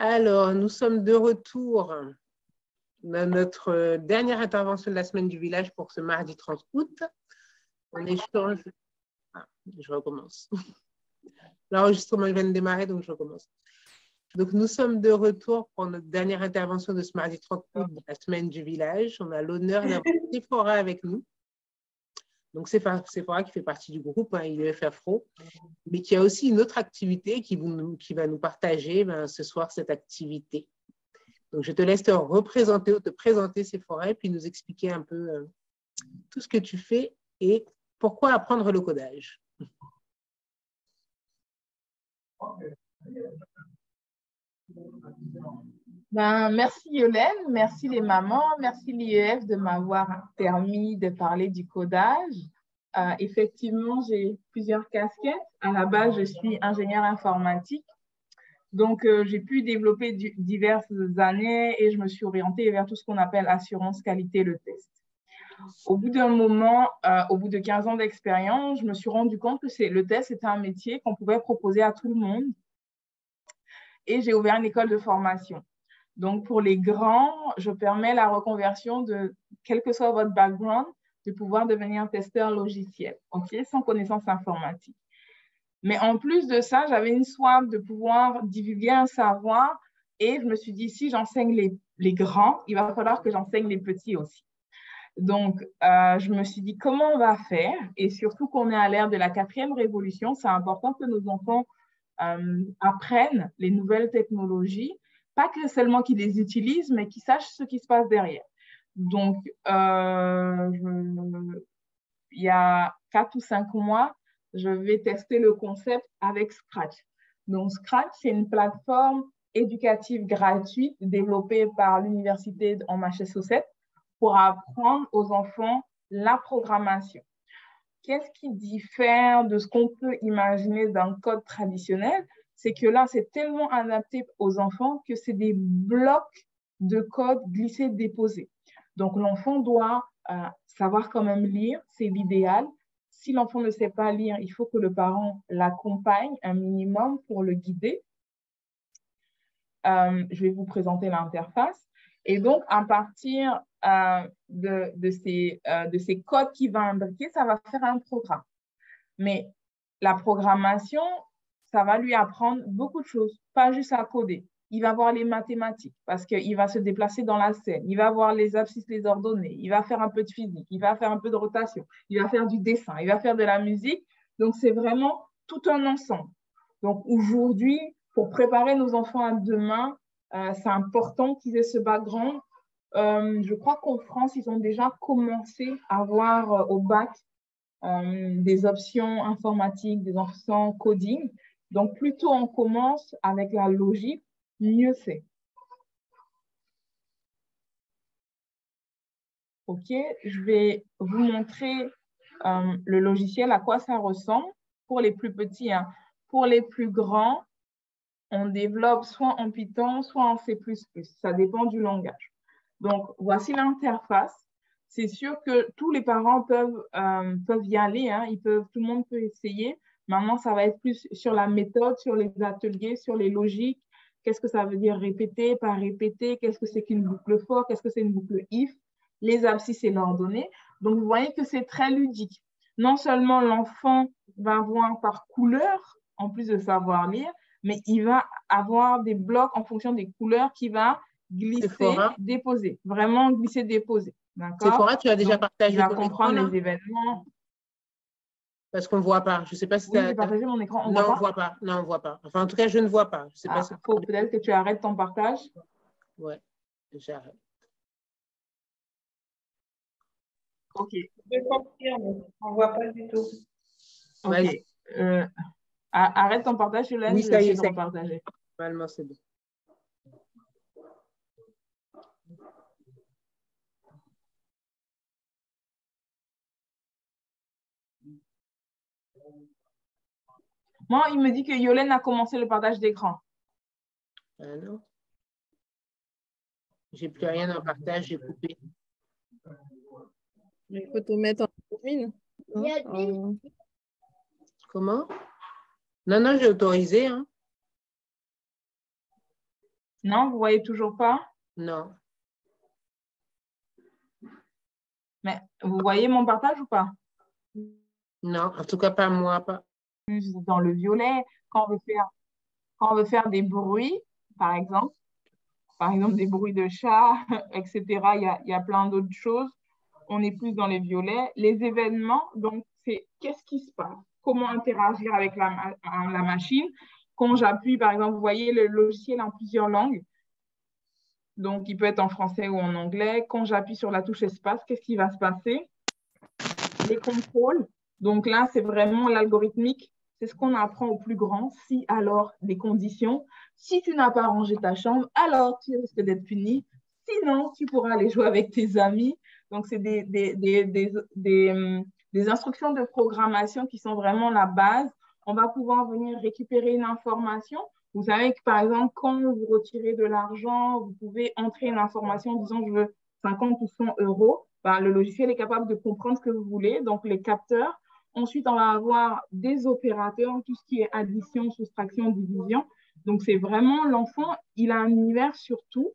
Alors, nous sommes de retour dans notre dernière intervention de la semaine du village pour ce mardi 30 août. On échange. Ah, je recommence. L'enregistrement vient de démarrer, donc je recommence. Donc, nous sommes de retour pour notre dernière intervention de ce mardi 30 août de la semaine du village. On a l'honneur d'avoir Sephora avec nous. Donc, Sephora qui fait partie du groupe, hein, IEF Afro, mais qui a aussi une autre activité qui va nous partager ce soir cette activité. Donc, je te laisse te présenter Sephora et puis nous expliquer un peu tout ce que tu fais et pourquoi apprendre le codage. Merci Yolène, merci les mamans, merci l'IEF de m'avoir permis de parler du codage. Effectivement, j'ai plusieurs casquettes. À la base, je suis ingénieure informatique. Donc, j'ai pu développer diverses années et je me suis orientée vers tout ce qu'on appelle assurance qualité, le test. Au bout d'un moment, au bout de 15 ans d'expérience, je me suis rendu compte que le test était un métier qu'on pouvait proposer à tout le monde. Et j'ai ouvert une école de formation. Donc, pour les grands, je permets la reconversion de, quel que soit votre background, de pouvoir devenir testeur logiciel, okay, sans connaissance informatique. Mais en plus de ça, j'avais une soif de pouvoir divulguer un savoir et je me suis dit, si j'enseigne les grands, il va falloir que j'enseigne les petits aussi. Donc, je me suis dit, comment on va faire? Et surtout qu'on est à l'ère de la 4e révolution, c'est important que nos enfants apprennent les nouvelles technologies, pas que seulement qu'ils les utilisent, mais qu'ils sachent ce qui se passe derrière. Donc, il y a 4 ou 5 mois, je vais tester le concept avec Scratch. Donc, Scratch, c'est une plateforme éducative gratuite développée par l'université en Massachusetts pour apprendre aux enfants la programmation. Qu'est-ce qui diffère de ce qu'on peut imaginer d'un code traditionnel? C'est que là, c'est tellement adapté aux enfants que c'est des blocs de code glissés-déposés. Donc, l'enfant doit savoir quand même lire, c'est l'idéal. Si l'enfant ne sait pas lire, il faut que le parent l'accompagne un minimum pour le guider. Je vais vous présenter l'interface. Et donc, à partir de ces codes qu'il va imbriquer, ça va faire un programme. Mais la programmation, ça va lui apprendre beaucoup de choses, pas juste à coder. Il va voir les mathématiques parce qu'il va se déplacer dans la scène. Il va voir les abscisses, les ordonnées. Il va faire un peu de physique. Il va faire un peu de rotation. Il va faire du dessin. Il va faire de la musique. Donc, c'est vraiment tout un ensemble. Donc, aujourd'hui, pour préparer nos enfants à demain, c'est important qu'ils aient ce background. Je crois qu'en France, ils ont déjà commencé à avoir au bac des options informatiques, des options coding. Donc, plus tôt on commence avec la logique, mieux c'est. OK, je vais vous montrer le logiciel, à quoi ça ressemble pour les plus petits. Hein. Pour les plus grands, on développe soit en Python, soit en C++. Ça dépend du langage. Donc, voici l'interface. C'est sûr que tous les parents peuvent y aller. Hein. Tout le monde peut essayer. Maintenant, ça va être plus sur la méthode, sur les ateliers, sur les logiques. Qu'est-ce que ça veut dire répéter, pas répéter? Qu'est-ce que c'est qu'une boucle for? Qu'est-ce que c'est une boucle if? Les abscisses et l'ordonnée. Donc, vous voyez que c'est très ludique. Non seulement l'enfant va voir par couleur, en plus de savoir lire, mais il va avoir des blocs en fonction des couleurs qui va glisser, déposer. Vraiment glisser, déposer. D'accord? Sephora, tu as déjà partagé ton écran. Il va comprendre les événements. Parce qu'on ne voit pas. Je ne sais pas si oui, j'ai partagé mon écran. Non, on ne voit pas. Non, on ne voit pas. Enfin, en tout cas, je ne vois pas. Je sais pas si... faut peut-être que tu arrêtes ton partage. Oui, j'arrête. OK. Je confirme, on ne voit pas du tout. OK. Arrête ton partage, je laisse. Oui, ça y est, de repartager. Normalement, c'est bon. Moi, il me dit que Yolène a commencé le partage d'écran. Non. J'ai plus rien en partage, j'ai coupé. Mais il faut te mettre en admin. Comment? Non, j'ai autorisé. Hein. Non, vous voyez toujours pas? Non. Mais vous voyez mon partage ou pas? Non, en tout cas pas moi. Pas. Plus dans le violet, quand on veut faire des bruits, par exemple des bruits de chat, etc. Il y a plein d'autres choses. On est plus dans les violets. Les événements, donc, c'est qu'est-ce qui se passe? Comment interagir avec la machine? Quand j'appuie, par exemple, vous voyez le logiciel en plusieurs langues. Donc, il peut être en français ou en anglais. Quand j'appuie sur la touche espace, qu'est-ce qui va se passer? Les contrôles. Donc là, c'est vraiment l'algorithmique. C'est ce qu'on apprend au plus grand. Si, alors, des conditions. Si tu n'as pas rangé ta chambre, alors tu risques d'être puni. Sinon, tu pourras aller jouer avec tes amis. Donc, c'est des instructions de programmation qui sont vraiment la base. On va pouvoir venir récupérer une information. Vous savez que, par exemple, quand vous retirez de l'argent, vous pouvez entrer une information en disant « je veux 50 ou 100 euros ». Ben, le logiciel est capable de comprendre ce que vous voulez, donc les capteurs. Ensuite, on va avoir des opérateurs, tout ce qui est addition, soustraction, division. Donc, c'est vraiment l'enfant, il a un univers sur tout.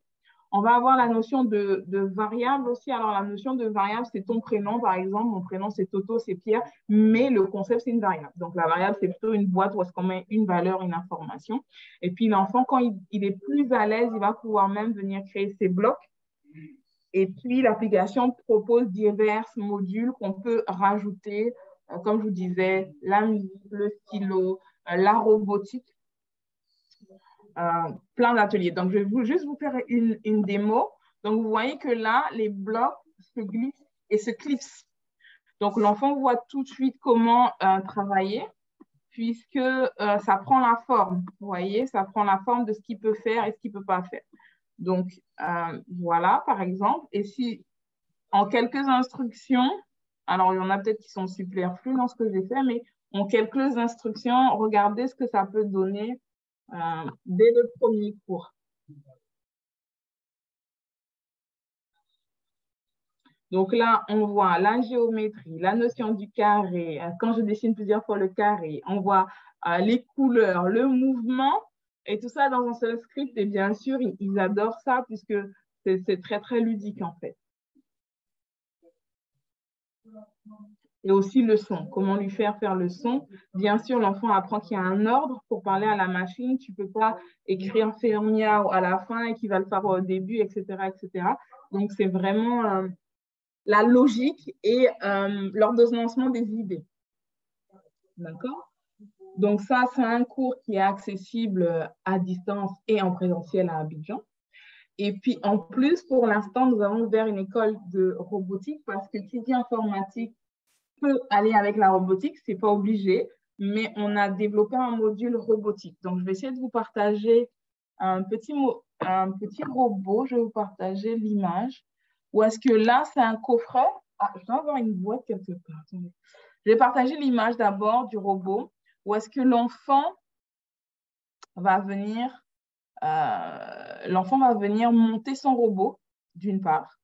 On va avoir la notion de variable aussi. Alors, la notion de variable, c'est ton prénom, par exemple. Mon prénom, c'est Toto, c'est Pierre, mais le concept, c'est une variable. Donc, la variable, c'est plutôt une boîte où est-ce qu'on met une valeur, une information. Et puis, l'enfant, quand il est plus à l'aise, il va pouvoir même venir créer ses blocs. Et puis, l'application propose divers modules qu'on peut rajouter, comme je vous disais, la musique, le stylo, la robotique, plein d'ateliers. Donc, je vais juste vous faire une démo. Donc, vous voyez que là, les blocs se glissent et se clipsent. Donc, l'enfant voit tout de suite comment travailler, puisque ça prend la forme. Vous voyez, ça prend la forme de ce qu'il peut faire et ce qu'il ne peut pas faire. Donc, voilà, par exemple. Et si, en quelques instructions, alors il y en a peut-être qui sont superflues dans ce que j'ai fait, mais en quelques instructions, regardez ce que ça peut donner dès le premier cours. Donc là, on voit la géométrie, la notion du carré. Quand je dessine plusieurs fois le carré, on voit les couleurs, le mouvement, et tout ça dans un seul script. Et bien sûr, ils adorent ça puisque c'est très, très ludique en fait. Et aussi le son, comment lui faire le son. Bien sûr, l'enfant apprend qu'il y a un ordre pour parler à la machine. Tu ne peux pas écrire fermiao à la fin et qu'il va le faire au début, etc. etc. Donc, c'est vraiment la logique et l'ordonnancement des idées. D'accord? Donc, ça, c'est un cours qui est accessible à distance et en présentiel à Abidjan. Et puis, en plus, pour l'instant, nous avons ouvert une école de robotique parce que qui dit informatique peut aller avec la robotique, ce n'est pas obligé, mais on a développé un module robotique. Donc, je vais essayer de vous partager un petit robot. Je vais vous partager l'image. Ou est-ce que là, c'est un coffret? Ah, je dois avoir une boîte quelque part. Attendez. Je vais partager l'image d'abord du robot. Où est-ce que l'enfant va venir monter son robot, d'une part.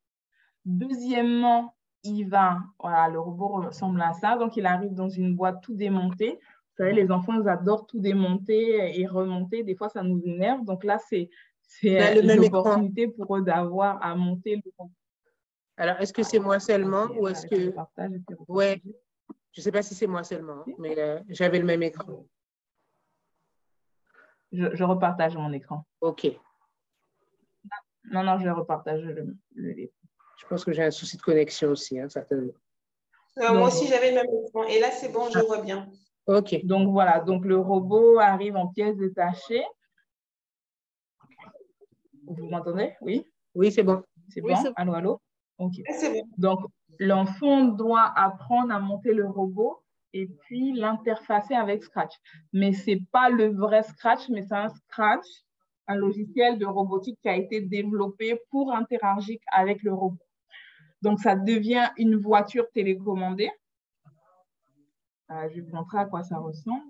Deuxièmement, le robot ressemble à ça, donc il arrive dans une boîte tout démontée. Vous savez, les enfants, ils adorent tout démonter et remonter. Des fois, ça nous énerve. Donc là, c'est l'opportunité pour eux d'avoir à monter le robot. Alors, est-ce que c'est moi seulement ou est-ce que… Ouais, je ne sais pas si c'est moi seulement, mais j'avais le même écran. Je repartage mon écran. OK. Non, je vais repartager le Je pense que j'ai un souci de connexion aussi, hein, certainement. Moi aussi, j'avais le même écran. Et là, c'est bon, je vois bien. OK. Donc, voilà. Donc, le robot arrive en pièces détachées. Vous m'entendez? Oui? Oui, c'est bon. C'est bon? Allô, allô? OK. C'est bon. Donc, l'enfant doit apprendre à monter le robot et puis l'interfacer avec Scratch. Mais ce n'est pas le vrai Scratch, mais c'est un Scratch, un logiciel de robotique qui a été développé pour interagir avec le robot. Donc, ça devient une voiture télécommandée. Je vais vous montrer à quoi ça ressemble.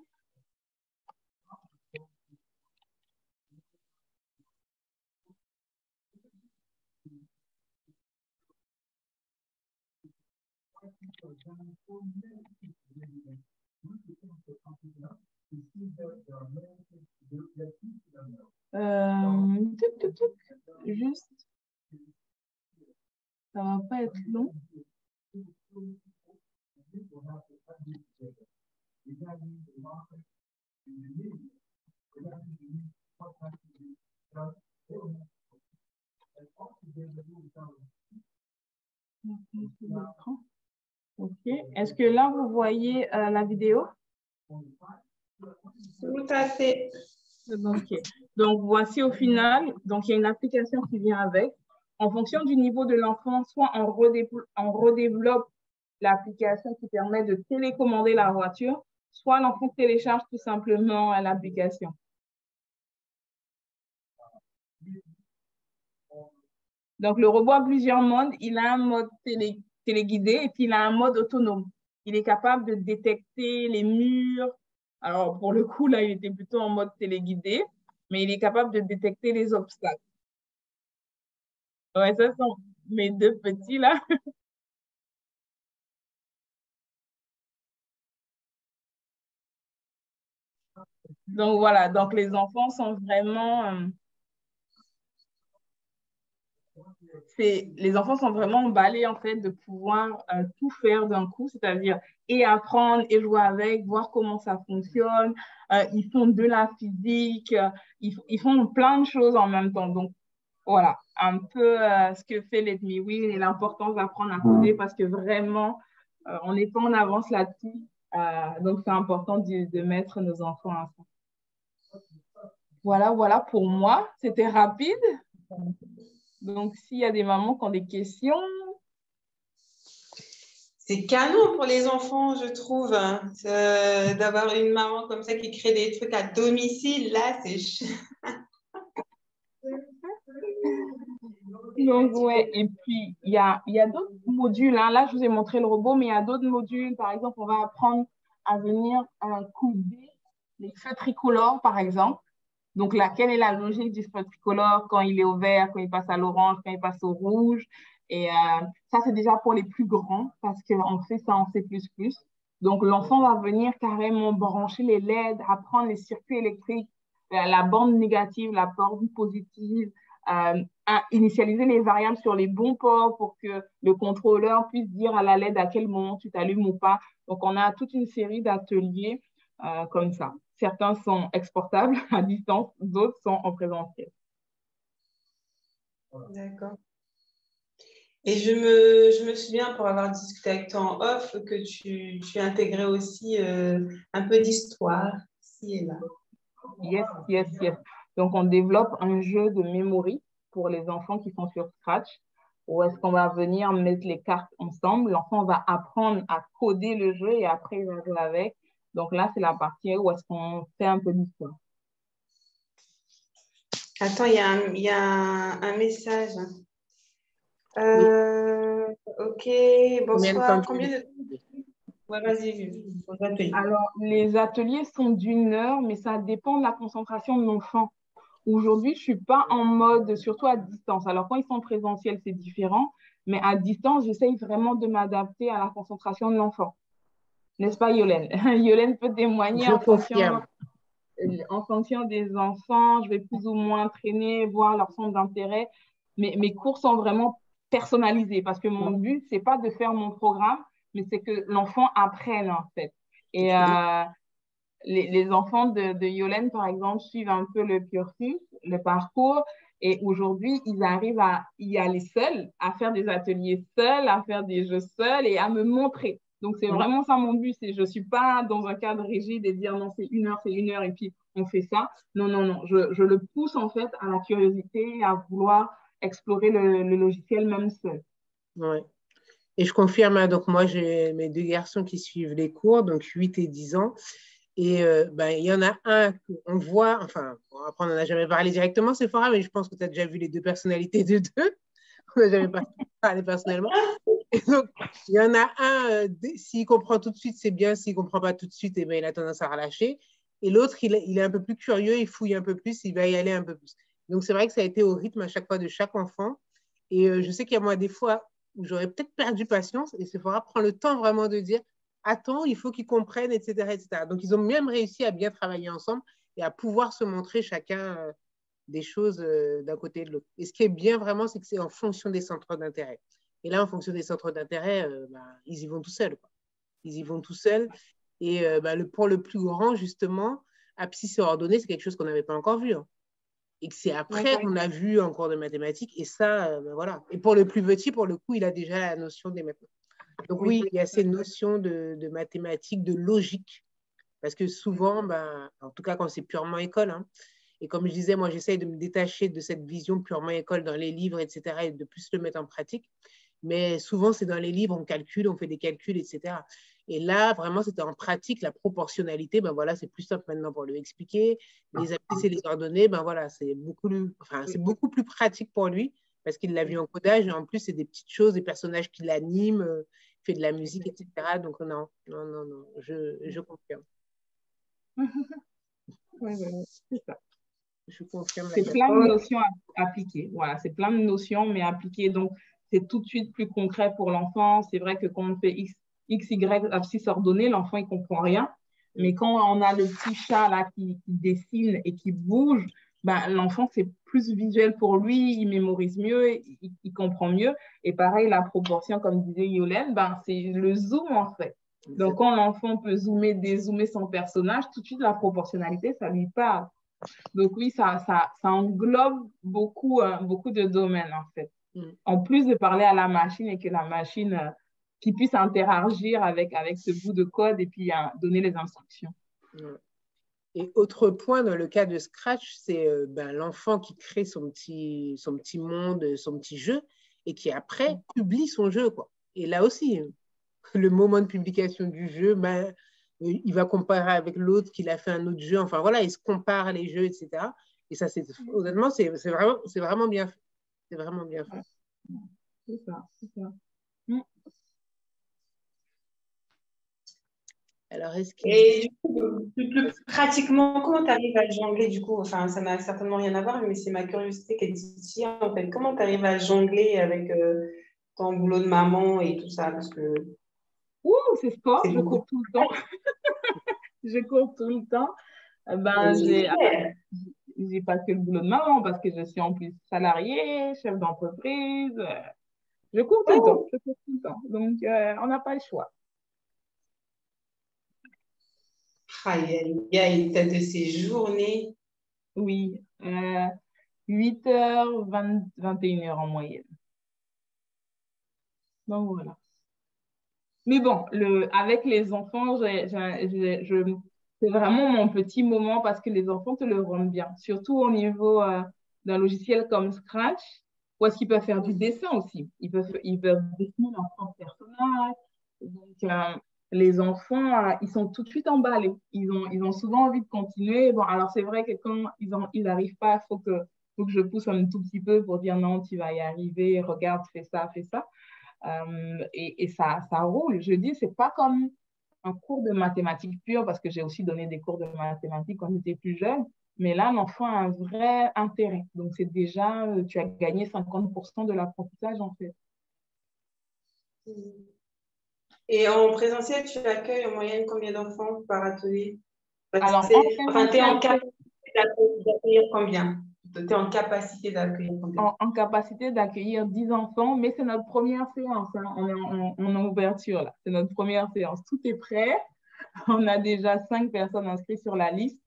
pas être long. Ok. Est-ce que là, vous voyez la vidéo? Tout à fait. Ok. Donc, voici au final, donc il y a une application qui vient avec. En fonction du niveau de l'enfant, soit on redéveloppe l'application qui permet de télécommander la voiture, soit l'enfant télécharge tout simplement l'application. Donc, le robot a plusieurs modes. Il a un mode téléguidé et puis il a un mode autonome. Il est capable de détecter les murs. Alors, pour le coup, là, il était plutôt en mode téléguidé, mais il est capable de détecter les obstacles. Ouais, ça sont mes deux petits, là. Donc, voilà. Donc, les enfants sont vraiment... les enfants sont vraiment emballés en fait de pouvoir tout faire d'un coup, c'est-à-dire et apprendre et jouer avec, voir comment ça fonctionne. Ils font de la physique, ils font plein de choses en même temps. Donc voilà, un peu ce que fait Let Me Win et l'importance d'apprendre à coder parce que vraiment, on n'est pas en avance là-dessus. Donc c'est important de mettre nos enfants à ça. Voilà pour moi. C'était rapide. Donc, s'il y a des mamans qui ont des questions. C'est canon pour les enfants, je trouve, d'avoir une maman comme ça qui crée des trucs à domicile. Là, c'est... Donc, ouais. Et puis, il y a d'autres modules. Hein. Là, je vous ai montré le robot, mais il y a d'autres modules. Par exemple, on va apprendre à venir coder les feux tricolores, par exemple. Donc, quelle est la logique du feu tricolore quand il est au vert, quand il passe à l'orange, quand il passe au rouge. Et ça, c'est déjà pour les plus grands parce qu'on fait ça en C++. Donc, l'enfant va venir carrément brancher les LED, apprendre les circuits électriques, la bande négative, la bande positive, initialiser les variables sur les bons ports pour que le contrôleur puisse dire à la LED à quel moment tu t'allumes ou pas. Donc, on a toute une série d'ateliers comme ça. Certains sont exportables à distance, d'autres sont en présentiel. D'accord. Et je me souviens, pour avoir discuté avec toi en off, que tu intégrais aussi un peu d'histoire, ici et là. Yes. Donc, on développe un jeu de memory pour les enfants qui sont sur Scratch, où est-ce qu'on va venir mettre les cartes ensemble. L'enfant va apprendre à coder le jeu et après, il va jouer avec. Donc là, c'est la partie où est-ce qu'on fait un peu d'histoire. Attends, il y a un message. Ok, bonsoir. Combien de temps? Ouais, vas-y. Alors, les ateliers sont d'1 heure, mais ça dépend de la concentration de l'enfant. Aujourd'hui, je ne suis pas en mode, surtout à distance. Alors, quand ils sont présentiels, c'est différent, mais à distance, j'essaye vraiment de m'adapter à la concentration de l'enfant. N'est-ce pas, Yolène? Yolène peut témoigner en fonction des enfants. Je vais plus ou moins traîner, voir leur centre d'intérêt. Mais mes cours sont vraiment personnalisés parce que mon but, ce n'est pas de faire mon programme, mais c'est que l'enfant apprenne, en fait. Et les enfants de Yolène, par exemple, suivent un peu le cursus, le parcours. Et aujourd'hui, ils arrivent à y aller seuls, à faire des ateliers seuls, à faire des jeux seuls et à me montrer. Donc, c'est vraiment ça mon but. Je ne suis pas dans un cadre rigide et dire non, c'est 1 heure, c'est 1 heure et puis on fait ça. Non. Je le pousse en fait à la curiosité, à vouloir explorer le logiciel même seul. Oui. Et je confirme, hein, donc moi, j'ai mes 2 garçons qui suivent les cours, donc 8 et 10 ans. Et il y en a un qu'on voit, enfin, bon, après, on n'en a jamais parlé directement, c'est fort, mais je pense que tu as déjà vu les 2 personnalités de 2. On n'a jamais parlé personnellement. Et donc, il y en a un, s'il comprend tout de suite, c'est bien. S'il ne comprend pas tout de suite, eh bien, il a tendance à relâcher. Et l'autre, il est un peu plus curieux, il fouille un peu plus, il va y aller un peu plus. Donc, c'est vrai que ça a été au rythme à chaque fois de chaque enfant. Et je sais qu'il y a moi des fois où j'aurais peut-être perdu patience et Sephora prend le temps vraiment de dire attends, il faut qu'ils comprennent, etc., etc. Donc, ils ont même réussi à bien travailler ensemble et à pouvoir se montrer chacun des choses d'un côté et de l'autre. Et ce qui est bien vraiment, c'est que c'est en fonction des centres d'intérêt. Et là, en fonction des centres d'intérêt, ils y vont tout seuls, quoi. Ils y vont tout seuls. Et pour le plus grand, justement, abscisse et ordonnée, c'est quelque chose qu'on n'avait pas encore vu. Hein. Et que c'est après qu'on a vu en cours de mathématiques. Et ça, voilà. Et pour le plus petit, pour le coup, il a déjà la notion des mathématiques. Donc oui, il y a ces notions de mathématiques, de logique. Parce que souvent, en tout cas quand c'est purement école, hein, et comme je disais, moi j'essaye de me détacher de cette vision purement école dans les livres, etc., et de plus le mettre en pratique. Mais souvent, c'est dans les livres, on calcule, on fait des calculs, etc. Et là, vraiment, c'était en pratique, la proportionnalité, voilà, c'est plus simple maintenant pour lui expliquer. Les abscisses et les ordonnées, voilà, c'est beaucoup plus pratique pour lui parce qu'il l'a vu en codage. Et en plus, c'est des petites choses, des personnages qui l'animent, fait de la musique, etc. Donc, non, je confirme. Oui, c'est ça. Je confirme. C'est plein de notions appliquées. Voilà, c'est plein de notions, mais appliquées. Donc, c'est tout de suite plus concret pour l'enfant. C'est vrai que quand on fait X, Y, abscisse ordonnée, l'enfant, il ne comprend rien. Mais quand on a le petit chat là qui dessine et qui bouge, l'enfant, c'est plus visuel pour lui, il mémorise mieux, il comprend mieux. Et pareil, la proportion, comme disait Yolène, c'est le zoom en fait. Donc, quand l'enfant peut zoomer, dézoomer son personnage, tout de suite, la proportionnalité, ça lui parle. Donc oui, ça englobe beaucoup de domaines en fait. En plus de parler à la machine et que la machine qui puisse interagir avec ce bout de code et puis donner les instructions. Et autre point dans le cas de Scratch, c'est l'enfant qui crée son petit monde, son petit jeu et qui après publie son jeu, quoi. Et là aussi, le moment de publication du jeu, il va comparer avec l'autre qu'il a fait un autre jeu. Enfin voilà, il se compare les jeux, etc. Et ça, honnêtement, c'est vraiment bien fait. C'est vraiment bien fait. C'est ça. Alors, et du coup, plus pratiquement, comment tu arrives à jongler du coup? Enfin, ça n'a certainement rien à voir, mais c'est ma curiosité qui est ici en fait. Comment tu arrives à jongler avec ton boulot de maman et tout ça? Parce que c'est sport, je cours tout le temps. Je cours tout le temps. J'ai pas que le boulot de maman parce que je suis en plus salariée, chef d'entreprise. Je cours tout le temps. Donc, on n'a pas le choix. Il y a de ces journées. Oui, 8h, 21h en moyenne. Donc, voilà. Mais bon, avec les enfants, c'est vraiment mon petit moment parce que les enfants te le rendent bien. Surtout au niveau d'un logiciel comme Scratch, où est-ce qu'ils peuvent faire du dessin aussi. Ils peuvent dessiner leur propre personnage. Donc, les enfants, ils sont tout de suite emballés. Ils ont souvent envie de continuer. Bon, alors c'est vrai que quand ils n'arrivent pas, il faut que je pousse un tout petit peu pour dire non, tu vas y arriver, regarde, fais ça, fais ça. Et ça roule. Je dis, c'est pas comme un cours de mathématiques pure, parce que j'ai aussi donné des cours de mathématiques quand j'étais plus jeune, mais là, l'enfant a un vrai intérêt. Donc, c'est déjà, tu as gagné 50% de l'apprentissage, en fait. Et en présentiel, tu accueilles en moyenne combien d'enfants par atelier? Alors, tu es en capacité d'accueillir combien? Tu es en capacité d'accueillir combien? En capacité d'accueillir 10 enfants, mais c'est notre première séance. Hein. On est en ouverture, là. C'est notre première séance. Tout est prêt. On a déjà 5 personnes inscrites sur la liste.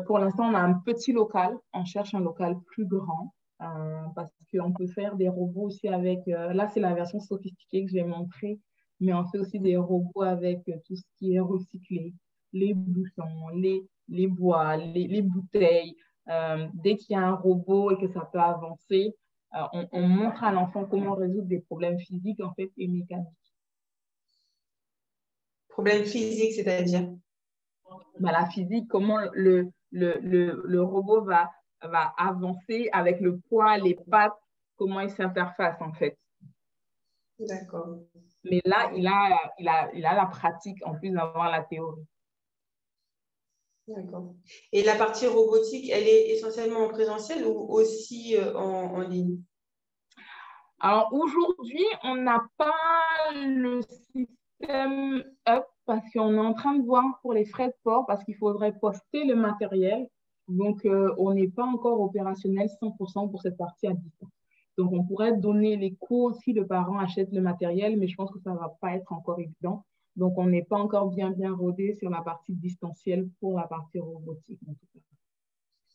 Pour l'instant, on a un petit local. On cherche un local plus grand parce qu'on peut faire des robots aussi avec... là, c'est la version sophistiquée que j'ai montrée, mais on fait aussi des robots avec tout ce qui est recyclé, les bouchons, les bois, les bouteilles. Dès qu'il y a un robot et que ça peut avancer, on montre à l'enfant comment résoudre des problèmes physiques en fait, et mécaniques. Problèmes physiques, c'est-à-dire? La physique, comment le robot va avancer avec le poids, les pattes, comment il s'interface en fait. D'accord. Mais là, il a la pratique en plus d'avoir la théorie. D'accord. Et la partie robotique, elle est essentiellement en présentiel ou aussi en ligne? Alors aujourd'hui, on n'a pas le système up parce qu'on est en train de voir pour les frais de port parce qu'il faudrait poster le matériel. Donc, on n'est pas encore opérationnel 100% pour cette partie à distance. Donc, on pourrait donner les cours si le parent achète le matériel, mais je pense que ça ne va pas être encore évident. Donc, on n'est pas encore bien rodé sur la partie distancielle pour la partie robotique. En tout cas.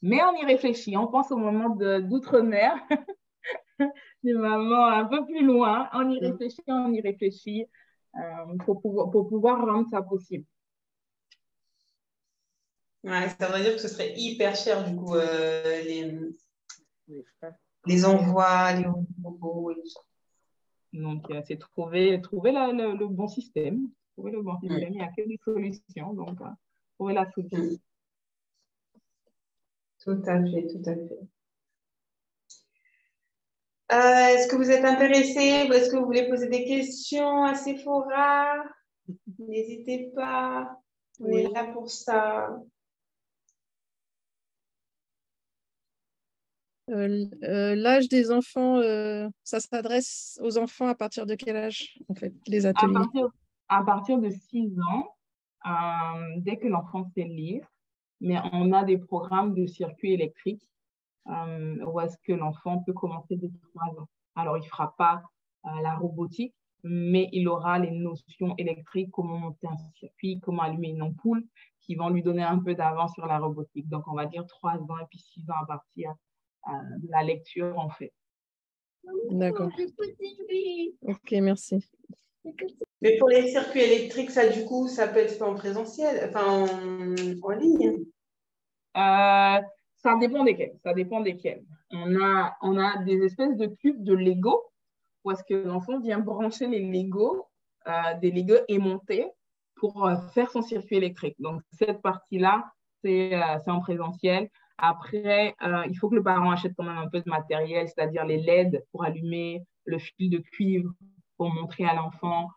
Mais on y réfléchit. On pense au moment d'outre-mer, des mamans un peu plus loin. On y réfléchit pour pouvoir rendre ça possible. Ouais, ça veut dire que ce serait hyper cher, du coup, les envois, les robots et tout ça. Donc, c'est trouver le bon système. Trouver le bon système. Il n'y a que des solutions. Donc, trouver la solution. Tout à fait, tout à fait. Est-ce que vous êtes intéressé? Est-ce que vous voulez poser des questions à Sephora? N'hésitez pas. On est là pour ça. L'âge des enfants, ça s'adresse aux enfants à partir de quel âge, en fait, les ateliers? À partir de 6 ans, dès que l'enfant sait lire, mais on a des programmes de circuit électrique où est-ce que l'enfant peut commencer dès 3 ans. Alors, il ne fera pas la robotique, mais il aura les notions électriques, comment monter un circuit, comment allumer une ampoule, qui vont lui donner un peu d'avance sur la robotique. Donc, on va dire 3 ans et puis 6 ans à partir de la lecture, en fait. D'accord. Ok, merci. Mais pour les circuits électriques, ça, du coup, ça peut être fait en présentiel, enfin en ligne? Ça dépend desquels. Ça dépend desquels. On a des espèces de cubes de Lego où est-ce que l'enfant vient brancher les Lego, des Lego aimantés pour faire son circuit électrique. Donc, cette partie-là, c'est en présentiel. Après, il faut que le parent achète quand même un peu de matériel, c'est-à-dire les LED pour allumer, le fil de cuivre pour montrer à l'enfant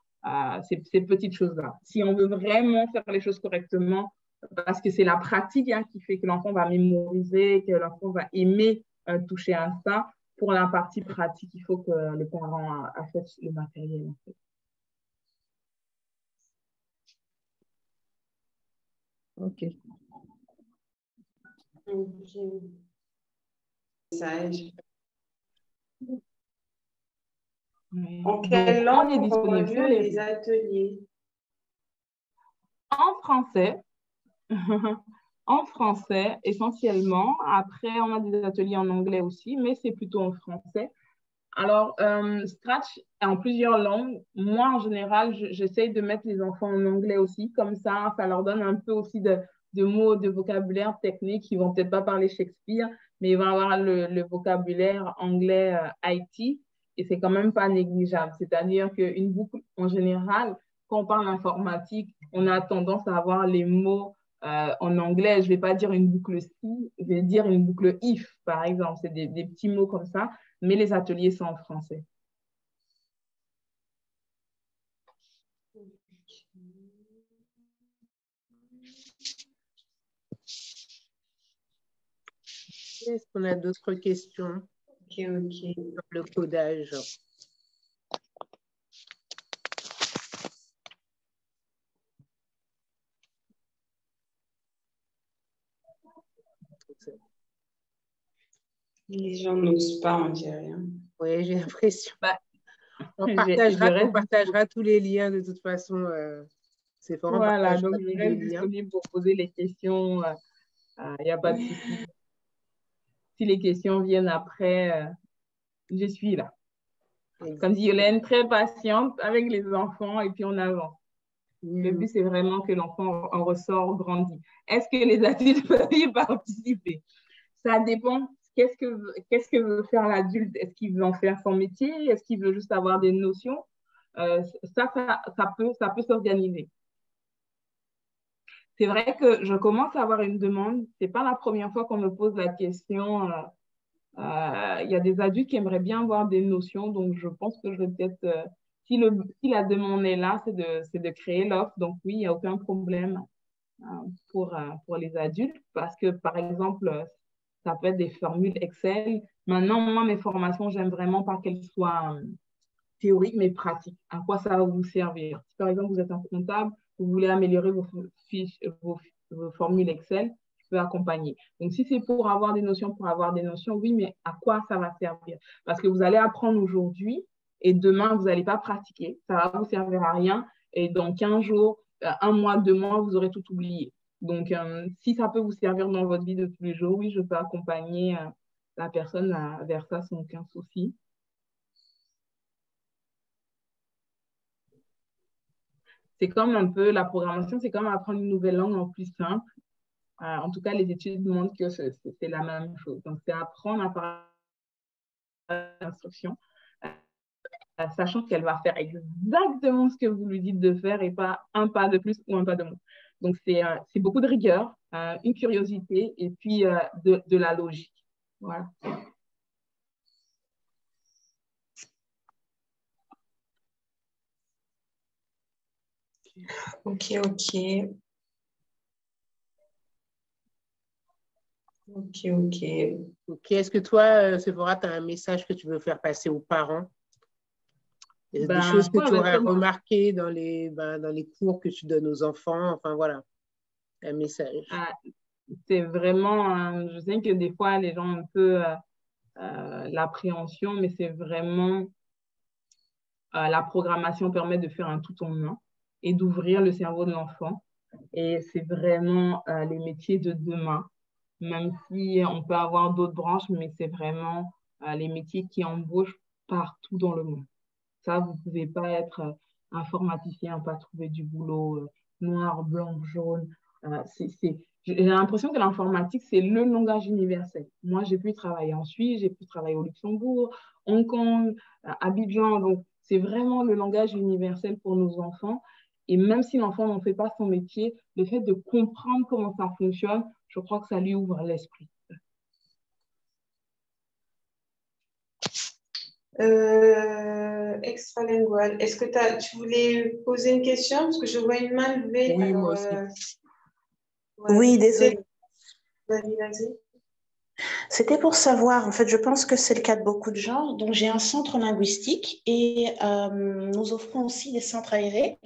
ces petites choses-là. Si on veut vraiment faire les choses correctement, parce que c'est la pratique qui fait que l'enfant va mémoriser, que l'enfant va aimer toucher à ça. Pour la partie pratique, il faut que le parent achète le matériel. En fait. Ok. En quelle langue est disponible sur les ateliers? En français. En français, essentiellement. Après, on a des ateliers en anglais aussi, mais c'est plutôt en français. Alors, Scratch est en plusieurs langues. Moi, en général, j'essaye de mettre les enfants en anglais aussi. Comme ça leur donne un peu aussi de mots, de vocabulaire technique. Ils vont peut-être pas parler Shakespeare, mais ils vont avoir le vocabulaire anglais IT. Et c'est quand même pas négligeable. C'est-à-dire qu'une boucle, en général, quand on parle informatique, on a tendance à avoir les mots en anglais. Je vais pas dire une boucle si, je vais dire une boucle if, par exemple. C'est des petits mots comme ça. Mais les ateliers sont en français. Est-ce qu'on a d'autres questions? Ok. Sur le codage. Les gens n'osent pas en dire rien. Oui, j'ai l'impression. On je partagera tous les liens de toute façon. C'est fort. Voilà, donc je reste disponible pour poser les questions. Il n'y a pas de souci. Si les questions viennent après, je suis là. Comme dit Yolène, très patiente avec les enfants et puis on avance. Le but, c'est vraiment que l'enfant en ressort grandi. Est-ce que les adultes peuvent y participer? Ça dépend. Qu'est-ce que veut faire l'adulte? Est-ce qu'il veut en faire son métier? Est-ce qu'il veut juste avoir des notions? Ça peut s'organiser. C'est vrai que je commence à avoir une demande. Ce n'est pas la première fois qu'on me pose la question. Il y a des adultes qui aimeraient bien avoir des notions. Donc, je pense que je vais peut-être... si la demande est là, c'est de créer l'offre. Donc, oui, il n'y a aucun problème pour les adultes. Parce que, par exemple, ça peut être des formules Excel. Maintenant, moi, mes formations, j'aime vraiment pas qu'elles soient théoriques, mais pratiques. À quoi ça va vous servir? Si, par exemple, vous êtes un comptable, vous voulez améliorer vos fiches, vos formules Excel, je peux accompagner. Donc, si c'est pour avoir des notions, oui, mais à quoi ça va servir? Parce que vous allez apprendre aujourd'hui et demain, vous n'allez pas pratiquer. Ça va vous servir à rien. Et dans 15 jours, 1 mois, 2 mois, vous aurez tout oublié. Donc, si ça peut vous servir dans votre vie de tous les jours, oui, je peux accompagner la personne vers ça sans aucun souci. C'est comme un peu la programmation, c'est comme apprendre une nouvelle langue en plus simple. En tout cas, les études montrent que c'est la même chose. Donc, c'est apprendre à parler d'instruction, sachant qu'elle va faire exactement ce que vous lui dites de faire et pas un pas de plus ou un pas de moins. Donc, c'est beaucoup de rigueur, une curiosité et puis de la logique. Voilà. Ok. Ok, est-ce que toi, Sephora, tu as un message que tu veux faire passer aux parents? Des choses que tu aurais remarquées dans les cours que tu donnes aux enfants, enfin voilà, un message. C'est vraiment, je sais que des fois, les gens ont un peu l'appréhension, mais c'est vraiment, la programmation permet de faire un tout en un et d'ouvrir le cerveau de l'enfant. Et c'est vraiment les métiers de demain, même si on peut avoir d'autres branches, mais c'est vraiment les métiers qui embauchent partout dans le monde. Ça, vous ne pouvez pas être informaticien, pas trouver du boulot noir, blanc, jaune. J'ai l'impression que l'informatique, c'est le langage universel. Moi, j'ai pu travailler en Suisse, j'ai pu travailler au Luxembourg, Hong Kong, Abidjan. Donc, c'est vraiment le langage universel pour nos enfants. Et même si l'enfant n'en fait pas son métier, le fait de comprendre comment ça fonctionne, je crois que ça lui ouvre l'esprit. Extralingual. Est-ce que tu voulais poser une question? Parce que je vois une main levée. Oui, alors, moi aussi. Oui, désolée. Vas-y. C'était pour savoir, en fait, je pense que c'est le cas de beaucoup de gens. Donc, j'ai un centre linguistique et nous offrons aussi des centres aérés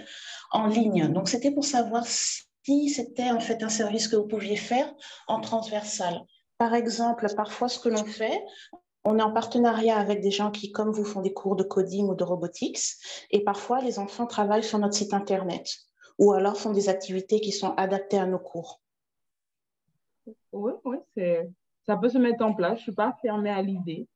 en ligne. Donc, c'était pour savoir si c'était en fait un service que vous pouviez faire en transversal. Par exemple, parfois, ce que l'on fait, on est en partenariat avec des gens qui, comme vous, font des cours de coding ou de robotics. Et parfois, les enfants travaillent sur notre site Internet ou alors font des activités qui sont adaptées à nos cours. Oui, ça peut se mettre en place. Je ne suis pas fermée à l'idée.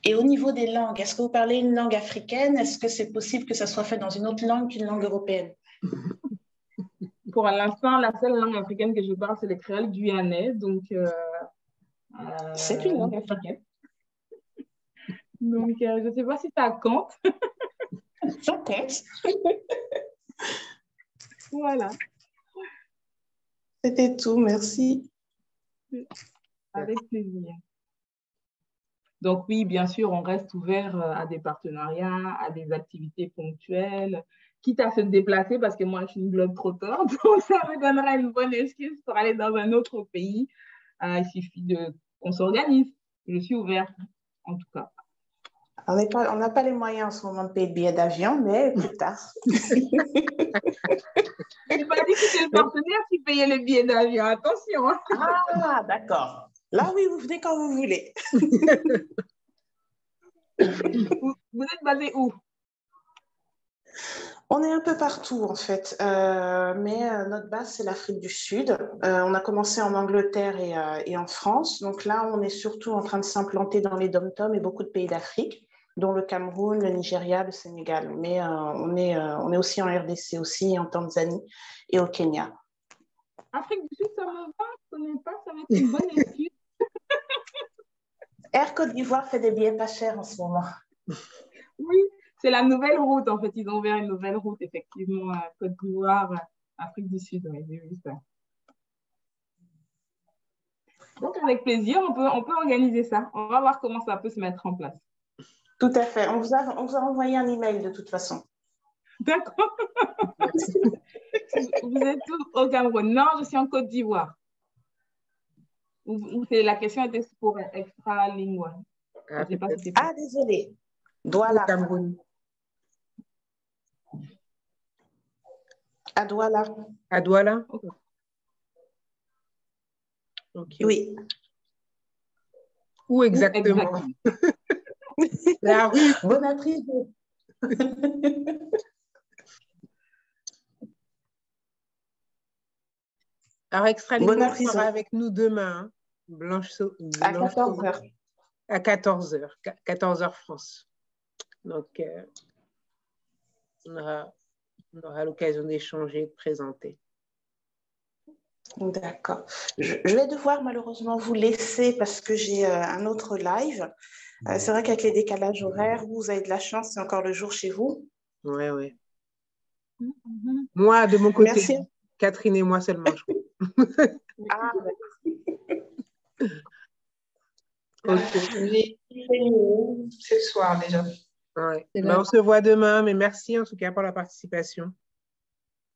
Et au niveau des langues, est-ce que vous parlez une langue africaine? Est-ce que c'est possible que ça soit fait dans une autre langue qu'une langue européenne? Pour l'instant, la seule langue africaine que je parle, c'est le créole guyanais. Donc, c'est une langue africaine. Donc, je ne sais pas si ça compte. Ça compte. Voilà. C'était tout, merci. Avec plaisir. Donc oui, bien sûr, on reste ouvert à des partenariats, à des activités ponctuelles, quitte à se déplacer parce que moi, je suis une globe-trotteur, donc ça me donnera une bonne excuse pour aller dans un autre pays. Il suffit qu'on s'organise. Je suis ouverte, en tout cas. On n'a pas les moyens en ce moment de payer le billet d'avion, mais plus tard. Je n'ai pas dit que c'était le partenaire qui payait le billet d'avion, attention. Ah, d'accord. Là, oui, vous venez quand vous voulez. Vous êtes basé où? On est un peu partout, en fait. Mais notre base, c'est l'Afrique du Sud. On a commencé en Angleterre et en France. Donc là, on est surtout en train de s'implanter dans les dom-toms et beaucoup de pays d'Afrique, dont le Cameroun, le Nigeria, le Sénégal. Mais on est aussi en RDC, aussi en Tanzanie et au Kenya. Afrique du Sud, ça me va. Je ne connais pas, ça va être une bonne excuse. Air Côte d'Ivoire fait des billets pas chers en ce moment. Oui, c'est la nouvelle route, en fait. Ils ont ouvert une nouvelle route, effectivement, à Côte d'Ivoire, Afrique du Sud. Oui, j'ai vu ça. Donc, avec plaisir, on peut organiser ça. On va voir comment ça peut se mettre en place. Tout à fait. On vous a envoyé un email de toute façon. D'accord. Vous êtes tous au Cameroun? Non, je suis en Côte d'Ivoire. La question était pour extra-lingual. Ah, désolé. Douala. Au Cameroun. À Douala. À Douala? Ok. Oui. Où exactement? La rue. Bonne apprise. Alors, Extra Bonne Limon apprise. sera avec nous demain. Hein. À 14h. À 14h. 14h France. Donc, on aura l'occasion d'échanger, de présenter. D'accord. Je vais devoir malheureusement vous laisser parce que j'ai un autre live. C'est vrai qu'avec les décalages horaires, vous avez de la chance, c'est encore le jour chez vous. Oui, oui. Moi, de mon côté, Merci. Catherine et moi seulement. Je Ah, J'ai ce soir déjà. ouais. Ben, on se voit demain, mais merci en tout cas pour la participation.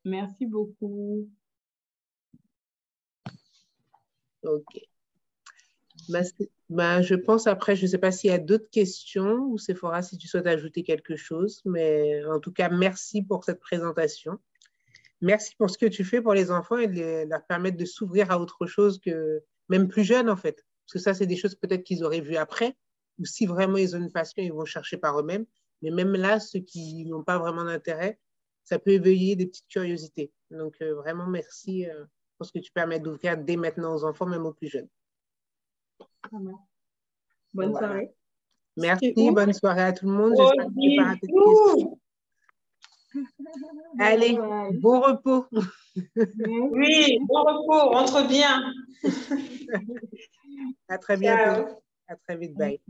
Merci beaucoup. Ok. Ben, je pense après, je ne sais pas s'il y a d'autres questions ou Sephora, si tu souhaites ajouter quelque chose, mais en tout cas, merci pour cette présentation. Merci pour ce que tu fais pour les enfants et de leur permettre de s'ouvrir à autre chose que même plus jeunes en fait. Parce que ça, c'est des choses peut-être qu'ils auraient vues après, ou si vraiment ils ont une passion, ils vont chercher par eux-mêmes. Mais même là, ceux qui n'ont pas vraiment d'intérêt, ça peut éveiller des petites curiosités. Donc, vraiment, merci pour ce que tu permets d'ouvrir dès maintenant aux enfants, même aux plus jeunes. Bonne Voilà. soirée. Merci, bonne soirée à tout le monde. J'espère que tu n'as pas raté de questions. Allez, bon repos. Oui, bon repos, rentre bien. À très bientôt. À très vite. Bye.